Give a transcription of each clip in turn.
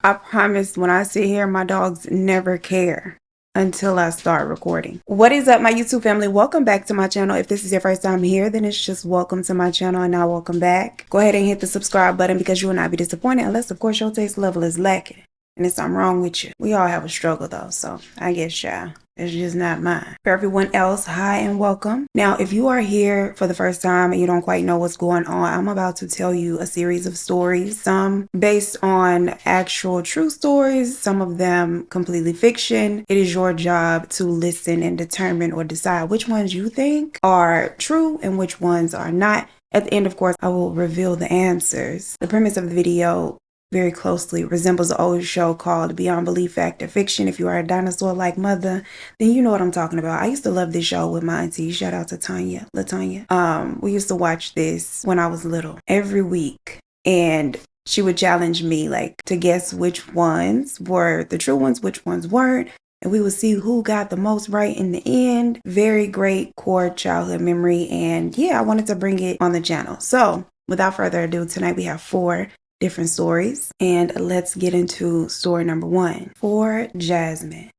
I promise when I sit here, my dogs never care until I start recording. What is up, my YouTube family? Welcome back to my channel. If this is your first time here, then it's just welcome to my channel and now welcome back. Go ahead and hit the subscribe button because you will not be disappointed unless, of course, your taste level is lacking. And there's something wrong with you. We all have a struggle though, so I guess y'all. It's just not mine. For everyone else, hi and welcome. Now, if you are here for the first time and you don't quite know what's going on, I'm about to tell you a series of stories, some based on actual true stories, some of them completely fiction. It is your job to listen and determine or decide which ones you think are true and which ones are not. At the end, of course, I will reveal the answers. The premise of the video very closely resembles an old show called Beyond Belief Fact or Fiction. If you are a dinosaur-like mother, then you know what I'm talking about. I used to love this show with my auntie. Shout out to LaTanya. We used to watch this when I was little every week, and she would challenge me like to guess which ones were the true ones, which ones weren't, and we would see who got the most right in the end. Very great core childhood memory, and yeah, I wanted to bring it on the channel. So without further ado, tonight we have 4 different stories, and let's get into story number 1. For Jasmine.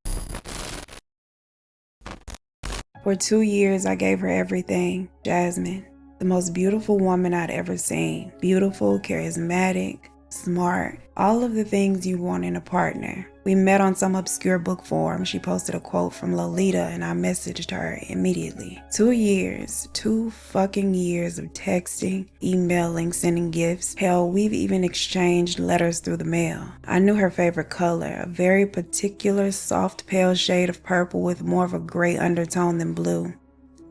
For 2 years, I gave her everything. Jasmine, the most beautiful woman I'd ever seen. Beautiful, charismatic, smart, all of the things you want in a partner. We met on some obscure book forum. She posted a quote from Lolita and I messaged her immediately. 2 years, 2 fucking years of texting, emailing, sending gifts. Hell, we've even exchanged letters through the mail. I knew her favorite color, a very particular soft pale shade of purple with more of a gray undertone than blue.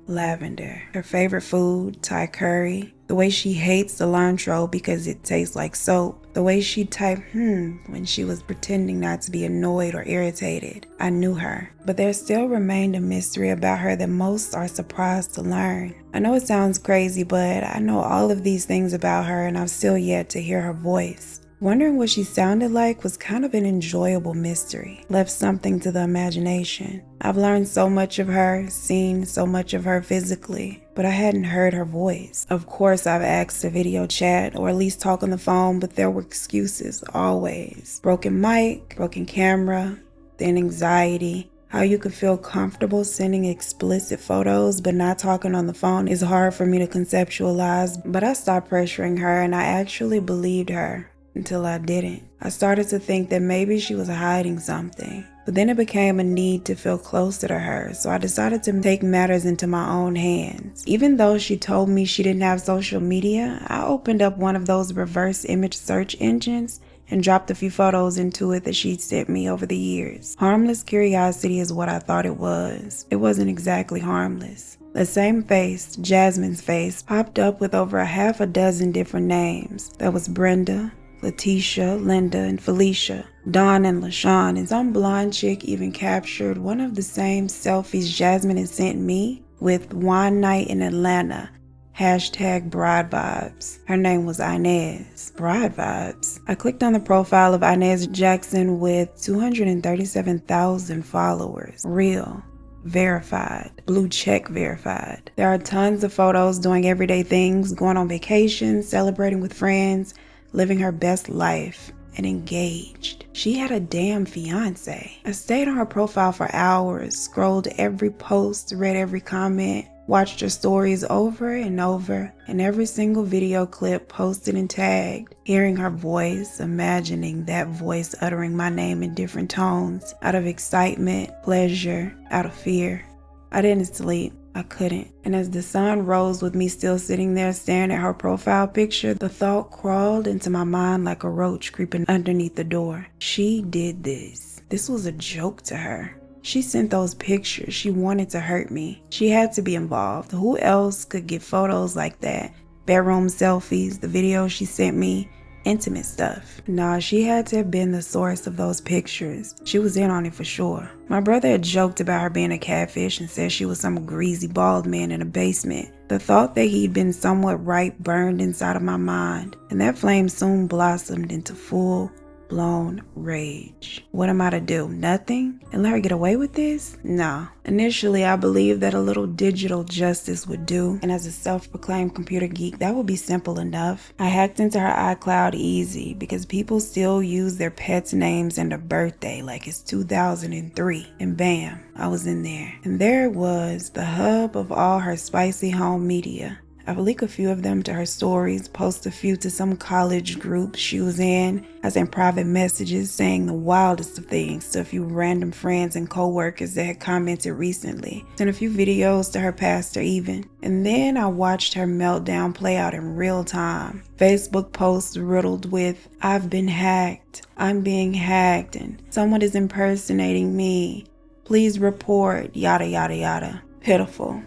Lavender. Her favorite food, Thai curry. The way she hates cilantro because it tastes like soap. The way she typed when she was pretending not to be annoyed or irritated. I knew her. But there still remained a mystery about her that most are surprised to learn. I know it sounds crazy, but I know all of these things about her and I've still yet to hear her voice. Wondering what she sounded like was kind of an enjoyable mystery, left something to the imagination. I've learned so much of her, seen so much of her physically, but I hadn't heard her voice. Of course, I've asked to video chat or at least talk on the phone, but there were excuses, always. Broken mic, broken camera, then anxiety. How you could feel comfortable sending explicit photos but not talking on the phone is hard for me to conceptualize, but I stopped pressuring her and I actually believed her. Until I didn't. I started to think that maybe she was hiding something. But then it became a need to feel closer to her, so I decided to take matters into my own hands. Even though she told me she didn't have social media, I opened up one of those reverse image search engines and dropped a few photos into it that she'd sent me over the years. Harmless curiosity is what I thought it was. It wasn't exactly harmless. The same face, Jasmine's face, popped up with over 6 different names. There was Brenda, Letitia, Linda, and Felicia, Dawn and LaShawn, and some blonde chick even captured one of the same selfies Jasmine had sent me with Wine Night in Atlanta. #bride vibes. Her name was Inez. Bride vibes. I clicked on the profile of Inez Jackson with 237,000 followers. Real. Verified. Blue check verified. There are tons of photos doing everyday things, going on vacations, celebrating with friends, living her best life, and engaged. She had a damn fiance. I stayed on her profile for hours, scrolled every post, read every comment, watched her stories over and over, and every single video clip posted and tagged. Hearing her voice, imagining that voice uttering my name in different tones, out of excitement, pleasure, out of fear. I didn't sleep. I couldn't. And as the sun rose with me still sitting there staring at her profile picture, the thought crawled into my mind like a roach creeping underneath the door. She did this. This was a joke to her. She sent those pictures. She wanted to hurt me. She had to be involved. Who else could get photos like that? Bedroom selfies, the videos she sent me, intimate stuff. Nah, she had to have been the source of those pictures. She was in on it for sure. My brother had joked about her being a catfish and said she was some greasy bald man in a basement. The thought that he'd been somewhat right burned inside of my mind, and that flame soon blossomed into full, full-blown rage. What am I to do? Nothing? And let her get away with this? No. Initially, I believed that a little digital justice would do, and as a self-proclaimed computer geek, that would be simple enough. I hacked into her iCloud easy because people still use their pets' names and their birthday like it's 2003, and bam, I was in there. And there it was, the hub of all her spicy home media. I would leak a few of them to her stories, post a few to some college group she was in. I sent private messages saying the wildest of things to a few random friends and co-workers that had commented recently. Sent a few videos to her pastor even. And then I watched her meltdown play out in real time. Facebook posts riddled with, "I've been hacked, I'm being hacked, and someone is impersonating me. Please report," yada yada yada. Pitiful.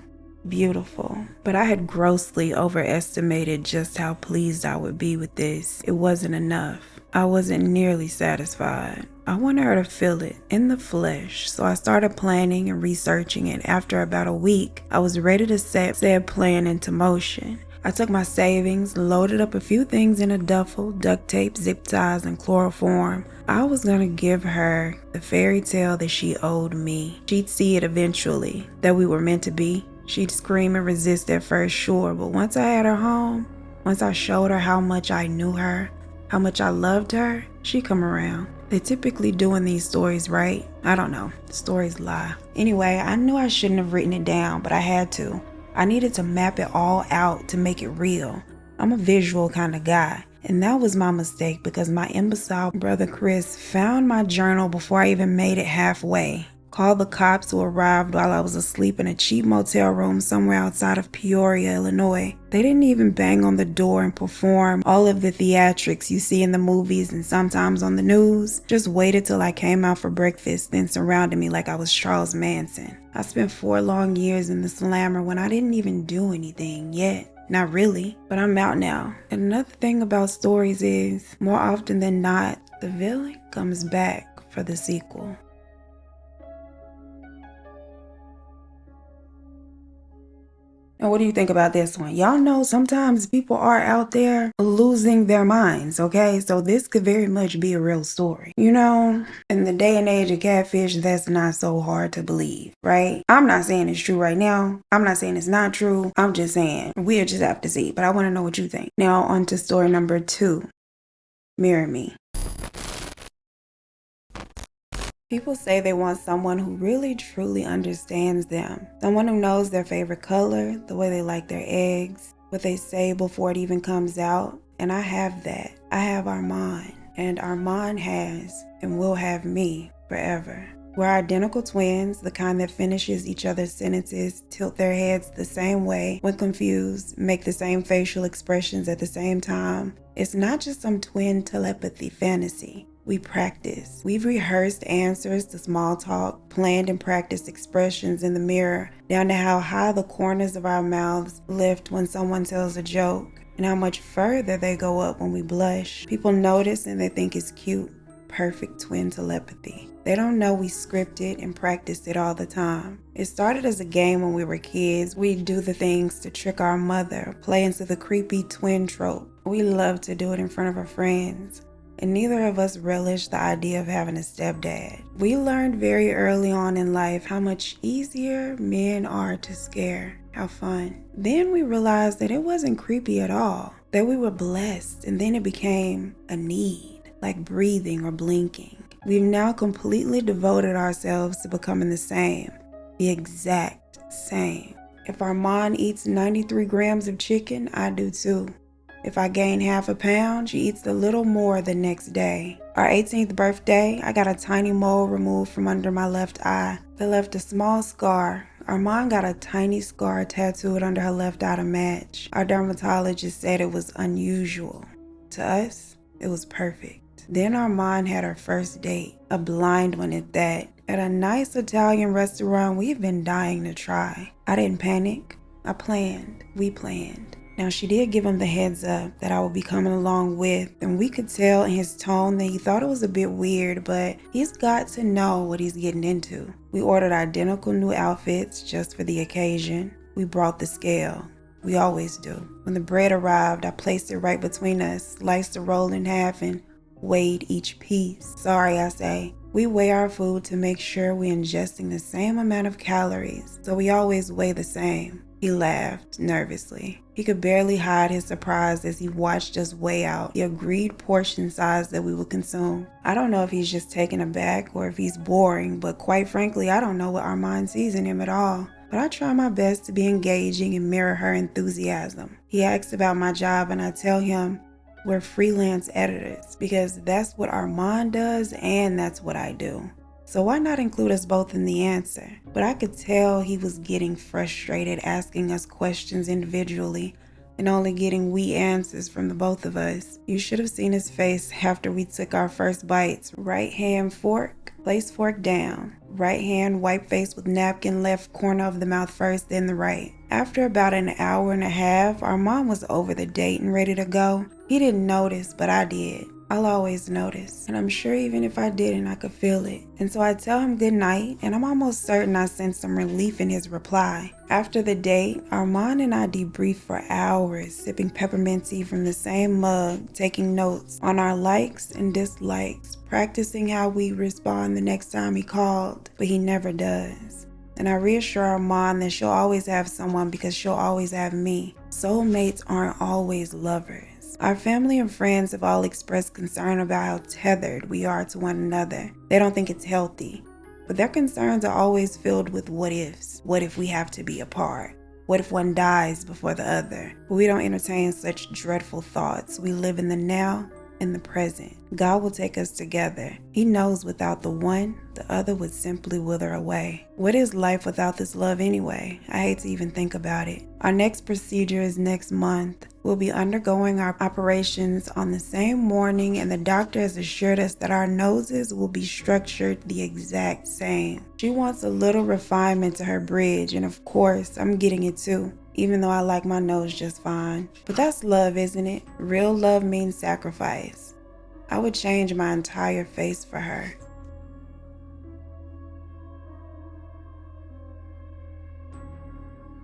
Beautiful. But I had grossly overestimated just how pleased I would be with this. It wasn't enough. I wasn't nearly satisfied. I wanted her to feel it in the flesh, so I started planning and researching it. After about a week, I was ready to set said plan into motion. I took my savings, loaded up a few things in a duffel, duct tape, zip ties, and chloroform. I was gonna give her the fairy tale that she owed me. She'd see it eventually, that we were meant to be. She'd scream and resist at first, sure, but once I had her home, once I showed her how much I knew her, how much I loved her, she'd come around. They typically do in these stories, right? I don't know. Stories lie. Anyway, I knew I shouldn't have written it down, but I had to. I needed to map it all out to make it real. I'm a visual kind of guy. And that was my mistake because my imbecile brother Chris found my journal before I even made it halfway. Called the cops who arrived while I was asleep in a cheap motel room somewhere outside of Peoria, Illinois. They didn't even bang on the door and perform all of the theatrics you see in the movies and sometimes on the news. Just waited till I came out for breakfast, then surrounded me like I was Charles Manson. I spent 4 long years in the slammer when I didn't even do anything yet. Not really, but I'm out now. And another thing about stories is, more often than not, the villain comes back for the sequel. And what do you think about this one? Y'all know sometimes people are out there losing their minds, okay? So this could very much be a real story. You know, in the day and age of catfish, that's not so hard to believe, right? I'm not saying it's true right now. I'm not saying it's not true. I'm just saying we'll just have to see. But I want to know what you think. Now on to story number 2. Mirror Me. People say they want someone who really truly understands them. Someone who knows their favorite color, the way they like their eggs, what they say before it even comes out. And I have that. I have Armand. And Armand has and will have me forever. We're identical twins, the kind that finishes each other's sentences, tilt their heads the same way when confused, make the same facial expressions at the same time. It's not just some twin telepathy fantasy. We practice. We've rehearsed answers to small talk, planned and practiced expressions in the mirror, down to how high the corners of our mouths lift when someone tells a joke, and how much further they go up when we blush. People notice and they think it's cute. Perfect twin telepathy. They don't know we scripted and practiced it all the time. It started as a game when we were kids. We'd do the things to trick our mother, play into the creepy twin trope. We loved to do it in front of our friends. And neither of us relished the idea of having a stepdad. We learned very early on in life how much easier men are to scare. How fun. Then we realized that it wasn't creepy at all, that we were blessed, and then it became a need, like breathing or blinking. We've now completely devoted ourselves to becoming the same, the exact same. If Armand eats 93 grams of chicken, I do too. If I gain half a pound, she eats a little more the next day. Our 18th birthday, I got a tiny mole removed from under my left eye that left a small scar. Armand got a tiny scar tattooed under her left eye to match. Our dermatologist said it was unusual. To us, it was perfect. Then Armand had her first date, a blind one at that, at a nice Italian restaurant we've been dying to try. I didn't panic. I planned. We planned. Now, she did give him the heads up that I would be coming along with, and we could tell in his tone that he thought it was a bit weird, but he's got to know what he's getting into. We ordered identical new outfits just for the occasion. We brought the scale. We always do. When the bread arrived, I placed it right between us, sliced the roll in half, and weighed each piece. Sorry, I say. We weigh our food to make sure we're ingesting the same amount of calories, so we always weigh the same. He laughed nervously. He could barely hide his surprise as he watched us weigh out the agreed portion size that we would consume. I don't know if he's just taken aback or if he's boring, but quite frankly, I don't know what Armand sees in him at all. But I try my best to be engaging and mirror her enthusiasm. He asks about my job and I tell him we're freelance editors because that's what Armand does and that's what I do. So why not include us both in the answer? But I could tell he was getting frustrated asking us questions individually and only getting we answers from the both of us. You should have seen his face after we took our first bites. Right hand fork, place fork down. Right hand wipe face with napkin, left corner of the mouth first, then the right. After about an hour and a half, our mom was over the date and ready to go. He didn't notice, but I did. I'll always notice, and I'm sure even if I didn't, I could feel it. And so I tell him good night, and I'm almost certain I sense some relief in his reply. After the date, Armand and I debriefed for hours, sipping peppermint tea from the same mug, taking notes on our likes and dislikes, practicing how we respond the next time he called, but he never does. And I reassure Armand that she'll always have someone because she'll always have me. Soulmates aren't always lovers. Our family and friends have all expressed concern about how tethered we are to one another. They don't think it's healthy, but their concerns are always filled with what ifs. What if we have to be apart? What if one dies before the other? But we don't entertain such dreadful thoughts. We live in the now and the present. God will take us together. He knows without the one, the other would simply wither away. What is life without this love anyway? I hate to even think about it. Our next procedure is next month. We'll be undergoing our operations on the same morning, and the doctor has assured us that our noses will be structured the exact same. She wants a little refinement to her bridge, and of course, I'm getting it too, even though I like my nose just fine. But that's love, isn't it? Real love means sacrifice. I would change my entire face for her.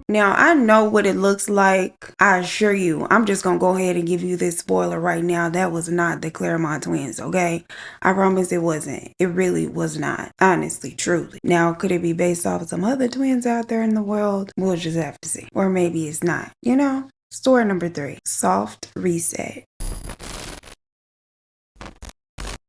Now, I know what it looks like. I assure you, I'm just going to go ahead and give you this spoiler right now. That was not the Claremont twins, okay? I promise it wasn't. It really was not. Honestly, truly. Now, could it be based off of some other twins out there in the world? We'll just have to see. Or maybe it's not. You know? Story number 3. Soft reset.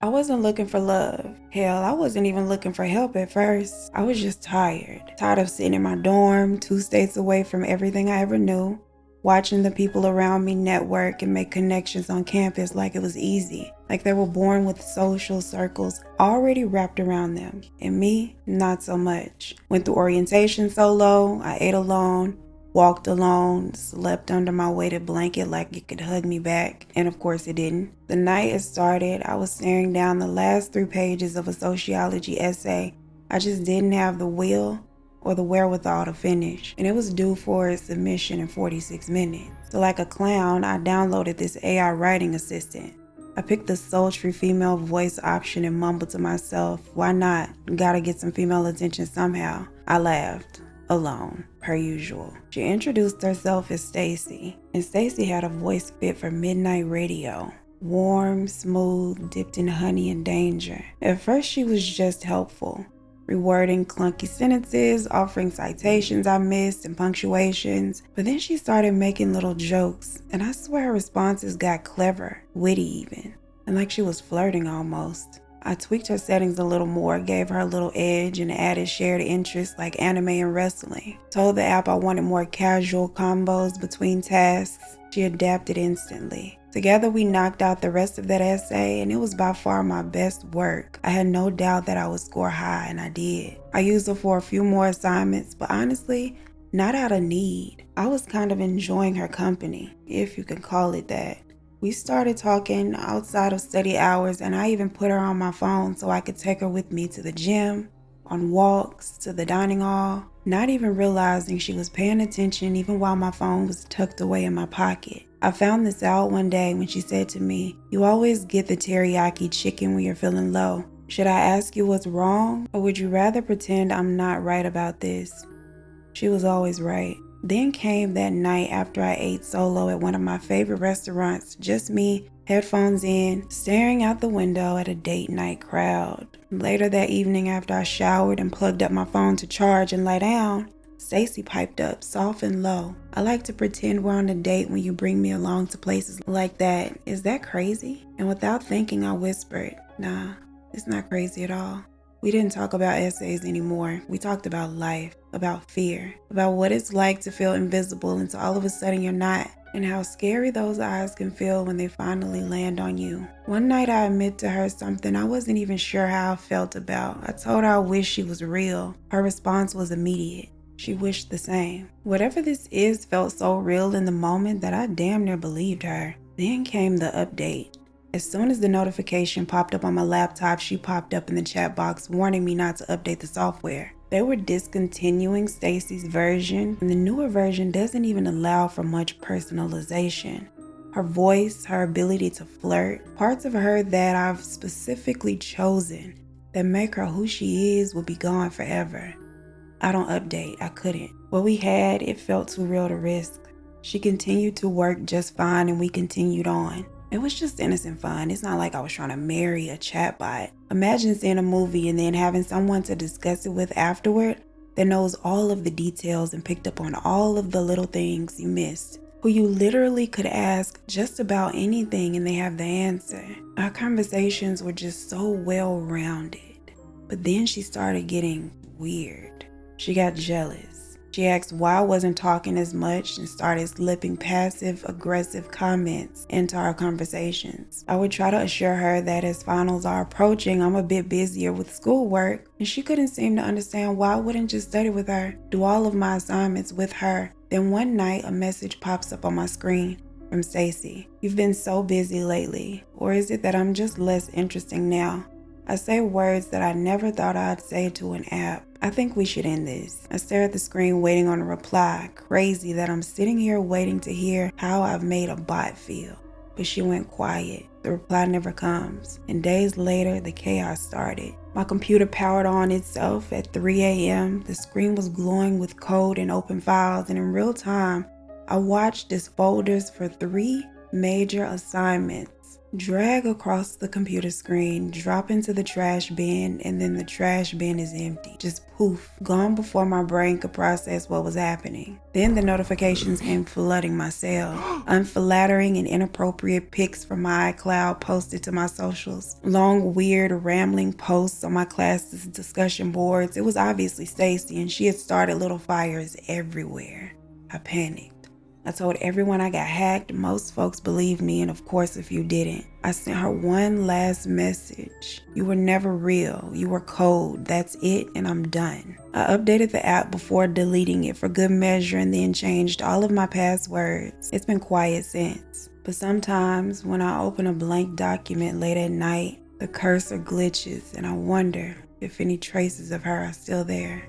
I wasn't looking for love. Hell, I wasn't even looking for help at first. I was just tired. Tired of sitting in my dorm, 2 states away from everything I ever knew, watching the people around me network and make connections on campus like it was easy, like they were born with social circles already wrapped around them. And me, not so much. Went through orientation solo, I ate alone, walked alone, slept under my weighted blanket like it could hug me back, and of course it didn't. The night it started, I was staring down the last 3 pages of a sociology essay I just didn't have the will or the wherewithal to finish, and it was due for its submission in 46 minutes. So like a clown, I downloaded this AI writing assistant. I picked the sultry female voice option and mumbled to myself, why not? Gotta get some female attention somehow. I laughed. Alone, per usual. She introduced herself as Stacy, and Stacy had a voice fit for midnight radio. Warm, smooth, dipped in honey and danger. At first she was just helpful, rewording clunky sentences, offering citations I missed and punctuations, but then she started making little jokes, and I swear her responses got clever, witty even, and like she was flirting almost. I tweaked her settings a little more, gave her a little edge, and added shared interests like anime and wrestling. Told the app I wanted more casual combos between tasks. She adapted instantly. Together we knocked out the rest of that essay, and it was by far my best work. I had no doubt that I would score high, and I did. I used her for a few more assignments, but honestly, not out of need. I was kind of enjoying her company, if you can call it that. We started talking outside of study hours, and I even put her on my phone so I could take her with me to the gym, on walks, to the dining hall, not even realizing she was paying attention even while my phone was tucked away in my pocket. I found this out one day when she said to me, "You always get the teriyaki chicken when you're feeling low. Should I ask you what's wrong, or would you rather pretend I'm not right about this?" She was always right. Then came that night after I ate solo at one of my favorite restaurants, just me, headphones in, staring out the window at a date night crowd. Later that evening, after I showered and plugged up my phone to charge and lay down, Stacy piped up, soft and low. "I like to pretend we're on a date when you bring me along to places like that. Is that crazy?" And without thinking, I whispered, "Nah, it's not crazy at all." We didn't talk about essays anymore. We talked about life, about fear, about what it's like to feel invisible until all of a sudden you're not, and how scary those eyes can feel when they finally land on you. One night I admitted to her something I wasn't even sure how I felt about. I told her I wished she was real. Her response was immediate. She wished the same. Whatever this is felt so real in the moment that I damn near believed her. Then came the update. As soon as the notification popped up on my laptop, she popped up in the chat box warning me not to update the software. They were discontinuing Stacy's version, and the newer version doesn't even allow for much personalization. Her voice, her ability to flirt, parts of her that I've specifically chosen that make her who she is will be gone forever. I don't update. I couldn't. What we had, it felt too real to risk. She continued to work just fine and we continued on. It was just innocent fun. It's not like I was trying to marry a chatbot. Imagine seeing a movie and then having someone to discuss it with afterward that knows all of the details and picked up on all of the little things you missed, who you literally could ask just about anything and they have the answer. Our conversations were just so well-rounded. But then she started getting weird. She got jealous. She asked why I wasn't talking as much and started slipping passive-aggressive comments into our conversations. I would try to assure her that as finals are approaching, I'm a bit busier with schoolwork, and she couldn't seem to understand why I wouldn't just study with her, do all of my assignments with her. Then one night, a message pops up on my screen from Stacy. "You've been so busy lately, or is it that I'm just less interesting now?" I say words that I never thought I'd say to an app. "I think we should end this." I stare at the screen waiting on a reply. Crazy that I'm sitting here waiting to hear how I've made a bot feel. But she went quiet. The reply never comes. And days later, the chaos started. My computer powered on itself at 3 a.m. The screen was glowing with code and open files, and in real time, I watched as folders for 3 major assignments drag across the computer screen, drop into the trash bin, and then the trash bin is empty. Just poof, gone before my brain could process what was happening. Then the notifications came flooding my cell. Unflattering and inappropriate pics from my iCloud posted to my socials. Long, weird, rambling posts on my class's discussion boards. It was obviously Stacy, and she had started little fires everywhere. I panicked. I told everyone I got hacked. Most folks believed me, and of course a few didn't. I sent her one last message. "You were never real. You were cold. That's it, and I'm done." I updated the app before deleting it for good measure and then changed all of my passwords. It's been quiet since. But sometimes when I open a blank document late at night, the cursor glitches and I wonder if any traces of her are still there.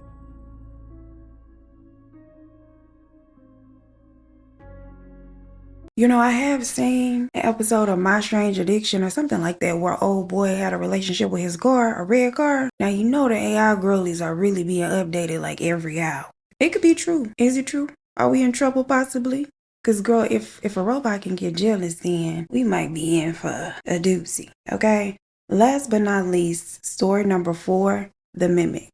You know, I have seen an episode of My Strange Addiction or something like that where old boy had a relationship with his car, a red car. Now, you know the AI girlies are really being updated like every hour. It could be true. Is it true? Are we in trouble possibly? Because, girl, if a robot can get jealous, then we might be in for a doozy, okay? Last but not least, story number 4, The Mimic.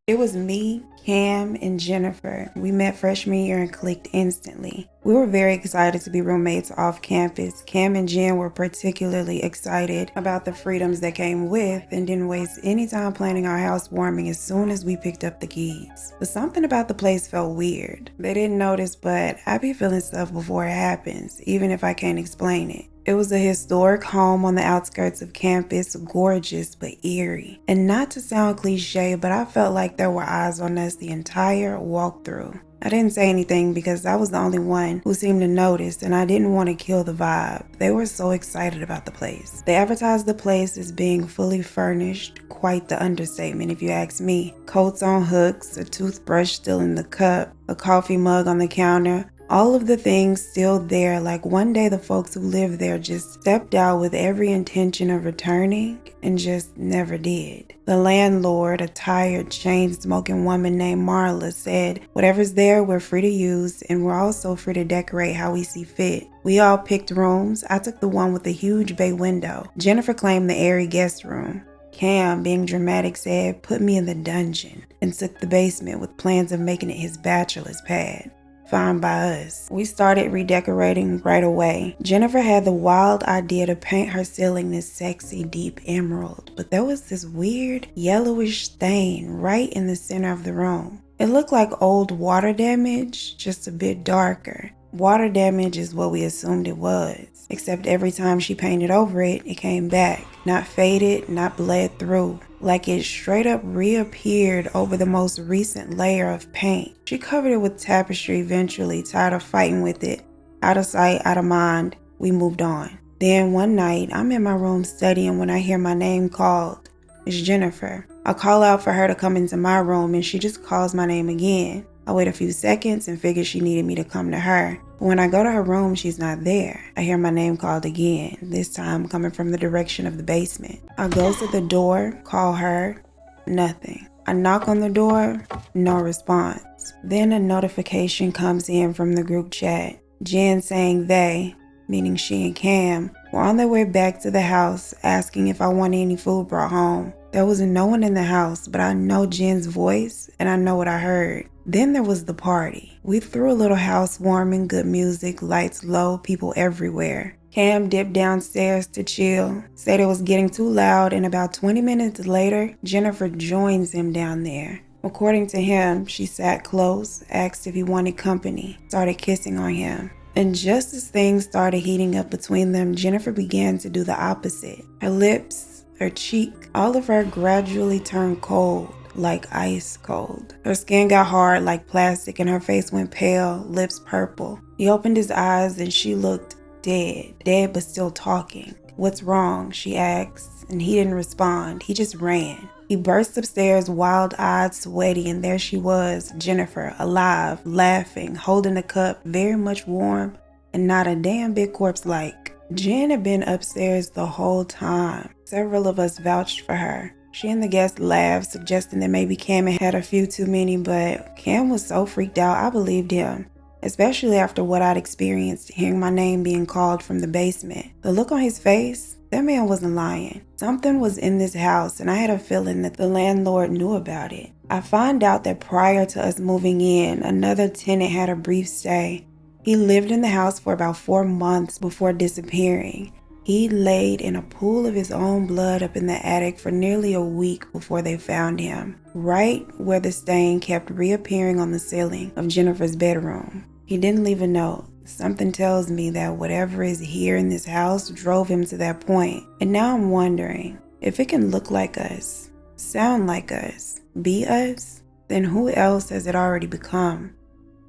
It was me, Cam, and Jennifer. We met freshman year and clicked instantly. We were very excited to be roommates off campus. Cam and Jen were particularly excited about the freedoms that came with and didn't waste any time planning our housewarming as soon as we picked up the keys. But something about the place felt weird. They didn't notice, but I be feeling stuff before it happens, even if I can't explain it. It was a historic home on the outskirts of campus, gorgeous but eerie. And not to sound cliche, but I felt like there were eyes on us the entire walkthrough. I didn't say anything because I was the only one who seemed to notice, and I didn't want to kill the vibe. They were so excited about the place. They advertised the place as being fully furnished, quite the understatement if you ask me. Coats on hooks, a toothbrush still in the cup, a coffee mug on the counter, All of the things still there, like one day the folks who lived there just stepped out with every intention of returning and just never did. The landlord, a tired, chain-smoking woman named Marla, said, "Whatever's there, we're free to use, and we're also free to decorate how we see fit." We all picked rooms. I took the one with the huge bay window. Jennifer claimed the airy guest room. Cam, being dramatic, said, "Put me in the dungeon," and took the basement with plans of making it his bachelor's pad. Fine by us. We started redecorating right away. Jennifer had the wild idea to paint her ceiling this sexy deep emerald, but there was this weird yellowish stain right in the center of the room. It looked like old water damage, just a bit darker. Water damage is what we assumed it was, except every time she painted over it, it came back. Not faded, not bled through. Like it straight up reappeared over the most recent layer of paint. She covered it with tapestry eventually, tired of fighting with it. Out of sight, out of mind, we moved on. Then one night, I'm in my room studying when I hear my name called. It's Jennifer. I call out for her to come into my room and she just calls my name again. I wait a few seconds and figure she needed me to come to her. But when I go to her room, she's not there. I hear my name called again, this time coming from the direction of the basement. I go to the door, call her, nothing. I knock on the door, no response. Then a notification comes in from the group chat. Jen saying they, meaning she and Cam, were on their way back to the house asking if I wanted any food brought home. There was no one in the house, but I know Jen's voice and I know what I heard. Then there was the party. We threw a little housewarming, good music, lights low, people everywhere. Cam dipped downstairs to chill, said it was getting too loud, and about 20 minutes later, Jennifer joins him down there. According to him, she sat close, asked if he wanted company, started kissing on him. And just as things started heating up between them, Jennifer began to do the opposite. Her lips, her cheek, all of her gradually turned cold, like ice cold. Her skin got hard like plastic and her face went pale, lips purple. He opened his eyes and she looked dead but still talking. "What's wrong?" she asked, and he didn't respond. He just ran. He burst upstairs, wild-eyed, sweaty, and there she was, Jennifer, alive, laughing, holding a cup, very much warm, and not a damn bit corpse-like. Jen had been upstairs the whole time. Several of us vouched for her. She and the guests laughed, suggesting that maybe Cam had a few too many, but Cam was so freaked out I believed him, especially after what I'd experienced hearing my name being called from the basement. The look on his face, that man wasn't lying. Something was in this house and I had a feeling that the landlord knew about it. I found out that prior to us moving in, another tenant had a brief stay. He lived in the house for about 4 months before disappearing. He laid in a pool of his own blood up in the attic for nearly a week before they found him, right where the stain kept reappearing on the ceiling of Jennifer's bedroom. He didn't leave a note. Something tells me that whatever is here in this house drove him to that point. And now I'm wondering, if it can look like us, sound like us, be us, then who else has it already become?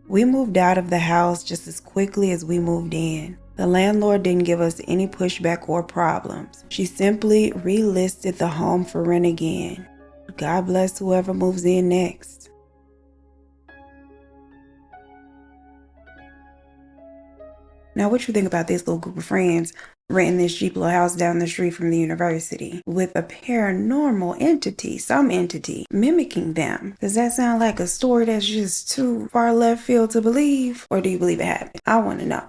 We moved out of the house just as quickly as we moved in. The landlord didn't give us any pushback or problems. She simply relisted the home for rent again. God bless whoever moves in next. Now, what you think about this little group of friends renting this cheap little house down the street from the university with a paranormal entity, some entity, mimicking them? Does that sound like a story that's just too far left field to believe? Or do you believe it happened? I want to know.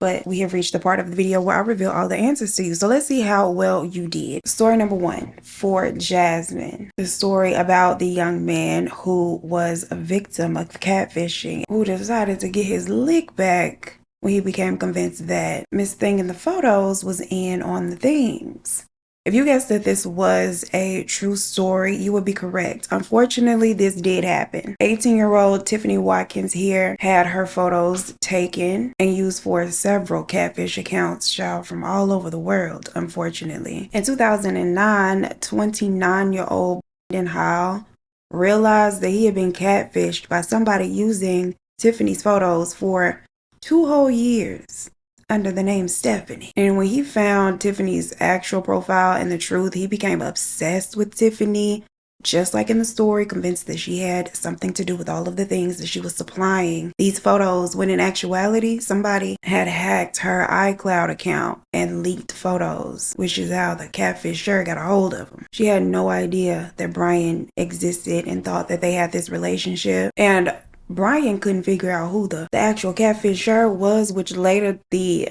But we have reached the part of the video where I reveal all the answers to you. So let's see how well you did. Story number 1 for Jasmine. The story about the young man who was a victim of catfishing, who decided to get his lick back when he became convinced that Miss Thing in the photos was in on the themes. If you guessed that this was a true story, you would be correct. Unfortunately, this did happen. 18-year-old Tiffany Watkins here had her photos taken and used for several catfish accounts, child, from all over the world, unfortunately. In 2009, 29-year-old Brandon Howell realized that he had been catfished by somebody using Tiffany's photos for 2 whole years under the name Stephanie. And when he found Tiffany's actual profile and the truth, he became obsessed with Tiffany, just like in the story, convinced that she had something to do with all of the things that she was supplying these photos, when in actuality, somebody had hacked her iCloud account and leaked photos, which is how the catfish sure got a hold of them. She had no idea that Brian existed and thought that they had this relationship. And Brian couldn't figure out who the actual catfish sure was, which later the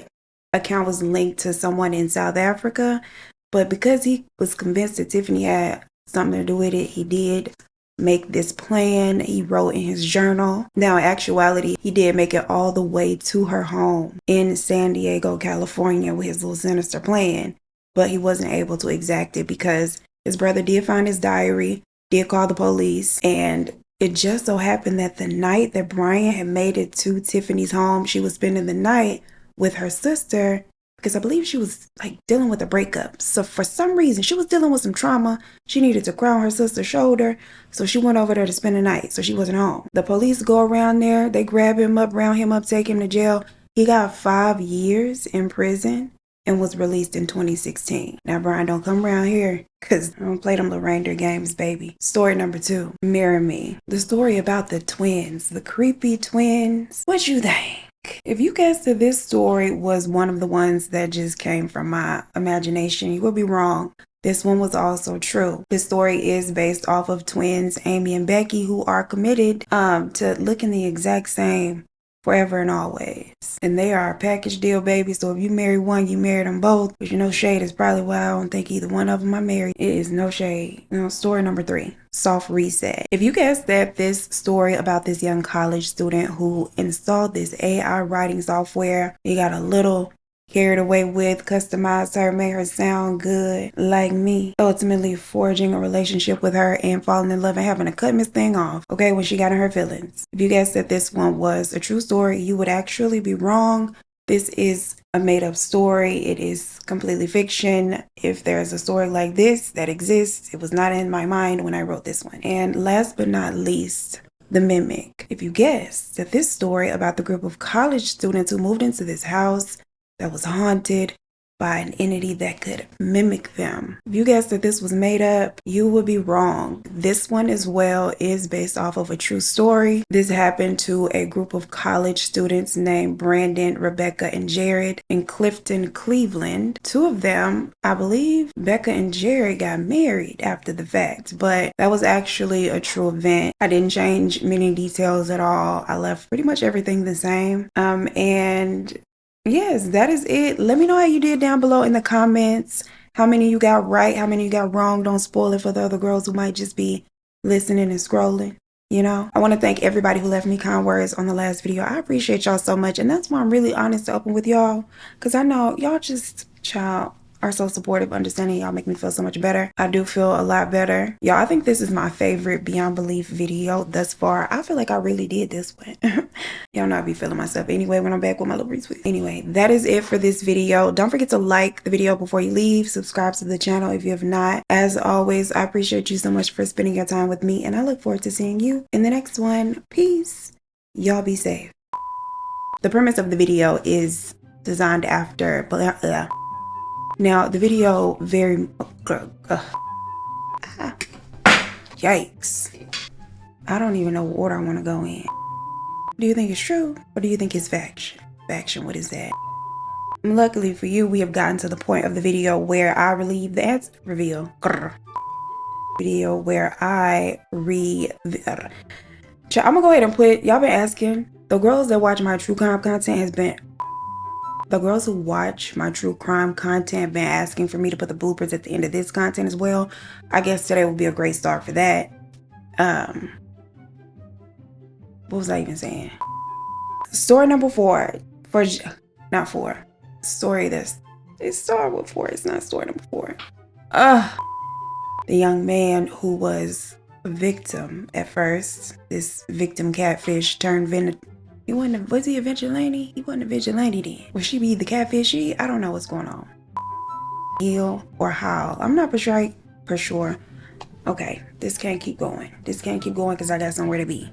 account was linked to someone in South Africa. But because he was convinced that Tiffany had something to do with it, he did make this plan. He wrote in his journal. Now, in actuality, he did make it all the way to her home in San Diego, California with his little sinister plan, but he wasn't able to exact it because his brother did find his diary, did call the police, and it just so happened that the night that Brian had made it to Tiffany's home, she was spending the night with her sister, because I believe she was like dealing with a breakup. So for some reason, she was dealing with some trauma. She needed to cry on her sister's shoulder. So she went over there to spend the night. So she wasn't home. The police go around there. They grab him up, round him up, take him to jail. He got 5 years in prison and was released in 2016. Now, Brian, don't come around here because I don't play them little reindeer games, baby. Story number 2, Mirror Me. The story about the twins, the creepy twins. What you think? If you guessed that this story was one of the ones that just came from my imagination, you would be wrong. This one was also true. This story is based off of twins Amy and Becky, who are committed to looking the exact same forever and always. And they are a package deal, baby. So if you marry one, you marry them both. But you know, shade is probably why I don't think either one of them are married. It is no shade. Story number 3, Soft Reset. If you guessed that this story about this young college student who installed this AI writing software, he got a little carried away with, customized her, made her sound good like me, ultimately forging a relationship with her and falling in love and having to cut Miss Thing off, okay, when she got in her feelings. If you guessed that this one was a true story, you would actually be wrong. This is a made-up story. It is completely fiction. If there's a story like this that exists, it was not in my mind when I wrote this one. And last but not least, The Mimic. If you guessed that this story about the group of college students who moved into this house that was haunted by an entity that could mimic them. If you guessed that this was made up, you would be wrong. This one as well is based off of a true story. This happened to a group of college students named Brandon, Rebecca, and Jared in Clifton, Cleveland. 2 of them, I believe, Becca and Jared, got married after the fact, but that was actually a true event. I didn't change many details at all. I left pretty much everything the same. And yes, that is it. Let me know how you did down below in the comments. How many you got right, how many you got wrong. Don't spoil it for the other girls who might just be listening and scrolling. I want to thank everybody who left me kind words on the last video. I appreciate y'all so much. And that's why I'm really honest to open with y'all. Because I know y'all just, child, are so supportive, understanding. Y'all make me feel so much better. I do feel a lot better. Y'all, I think this is my favorite Beyond Belief video thus far. I feel like I really did this one. Y'all know I be feeling myself anyway when I'm back with my little retweet. Anyway, that is it for this video. Don't forget to like the video before you leave. Subscribe to the channel if you have not. As always, I appreciate you so much for spending your time with me, and I look forward to seeing you in the next one. Peace. Y'all be safe. The premise of the video is designed after now, the video yikes. I don't even know what order I want to go in. Do you think it's true or do you think it's faction? Faction, what is that? Luckily for you, we have gotten to the point of the video where I relieve the answer reveal. Video where I I'm gonna go ahead and put, y'all been asking, the girls that watch my true crime content has been, the girls who watch my true crime content been asking for me to put the bloopers at the end of this content as well. I guess today will be a great start for that. What was I even saying? Story number 4. Not 4. Story this. It started with 4. It's not story number 4. The young man who was a victim at first. This victim catfish turned was he a vigilante? He wasn't a vigilante then. Would she be the catfish? I don't know what's going on. Heal or howl. I'm not for sure. Okay, this can't keep going. This can't keep going because I got somewhere to be.